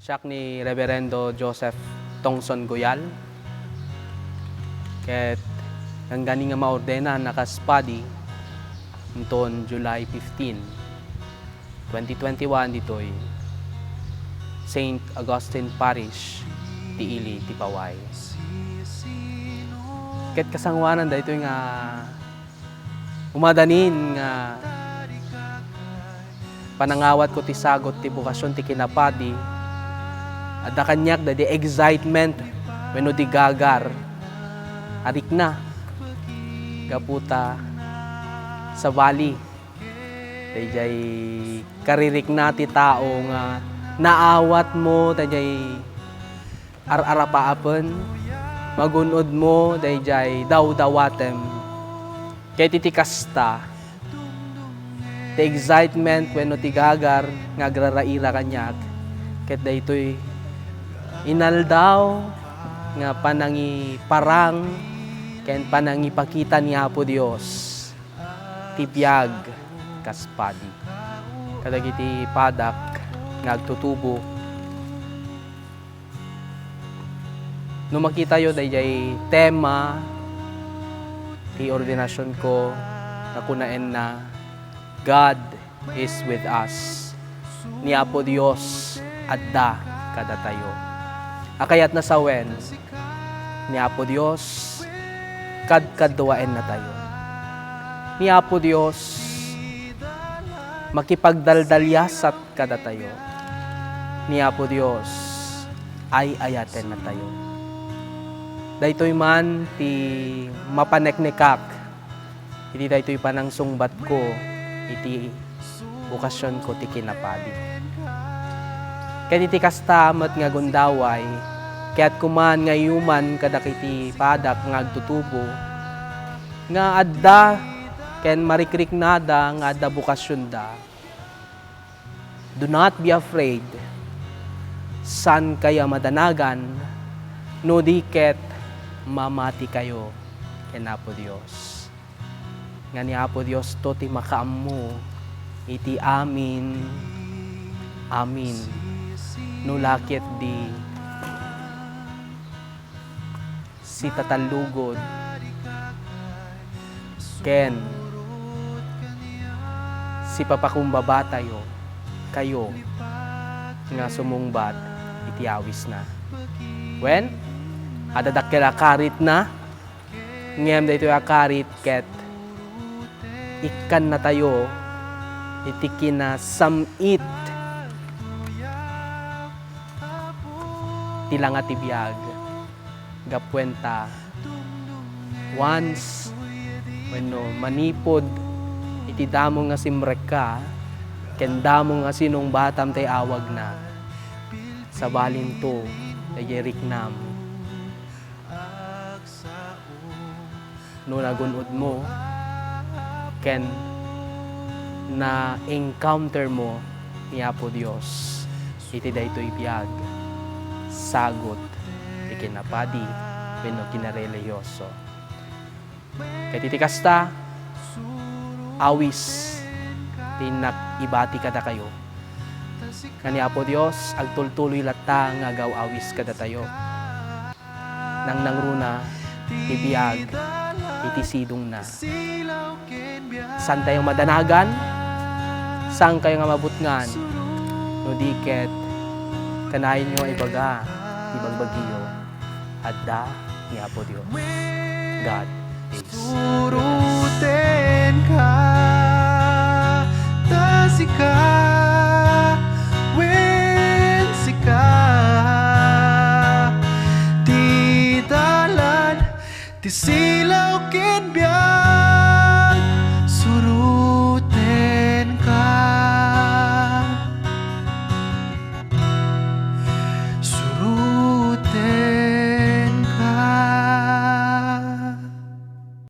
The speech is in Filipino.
Siya ni Reverendo Joseph Tongson Goyal. Ket ang gani nga maordena nakaspadi unton July 15, 2021 ditoy St. Augustine Parish, Tiili, Tipaway. Ket kasangwanan da ito nga umadanin nga panangawat ko ti sagot ti bukasyon ti kinapadi. Adda kanyak da di excitement wenno di gagar. Arik na gaputa sa bali. Dayjay karirik na ti tao nga naawat mo dayjay ar-arapaapen. Magunod mo dayjay daw-dawatem. Kay titikasta the excitement wenno ti gagar nga agraraira kanyak. Ket daytoy inaldaw nga panangi parang ken panangi pakita ni Apo Dios ti biag kaspadi. Kadagiti padak nga agtutubo. No makita yo dayjay tema ti ordinasyon ko na kunaen na God is with us. Ni Apo Dios adda kada tayo. Akayat na sawen ni Apo Dios kadkadwaen na tayo. Ni Apo Dios makipagdaldalyasat kada tayo. Ni Apo Dios ay ayaten na tayo. Daytoy man ti mapaneknekak, iti daytoy panang sungbat ko, iti bukasyon ko ti kinapadi. Kaya iti kastamat nga gundaway, kaya't kuman nga yuman kadakiti padak nga agtutubo, nga adda, ken marikrik nada nga adda bukasyon da. Do not be afraid, san kaya madanagan, no diket mamati kayo ken Apo Dios. Nga ni Apo Dios to ti makaammo iti amin, amin. No lakit di si tatalugod ken si papakumbaba tayo kayo nga sumungbat iti awis na. When adadakkel akarit na, ngem daytoy akarit ket ikan na tayo iti kinasamit tila nga ti biag gapwenta once wenno manipod iti damo nga simrek ka ken damo nga sinong batam tay awag na sa balin to dayjay riknam. No nagunod mo ken na encounter mo ni Apo Dios iti daytoy biag sagot ti kinapadi wenno kinareliyoso. Ket iti kasta awis tinak ibati kada kayo. Nga ni Apo Dios agtultuloy latta nga agaw awis kada tayo. Nang nangruna ti biag iti sidong na. San tayo madanagan? Saan kayo nga mabutngan? No diket kanayon nyo ibaga ibang bagyo adda ni Apo Dios. God is suruten ka tasika wen sika ti dalan ti sila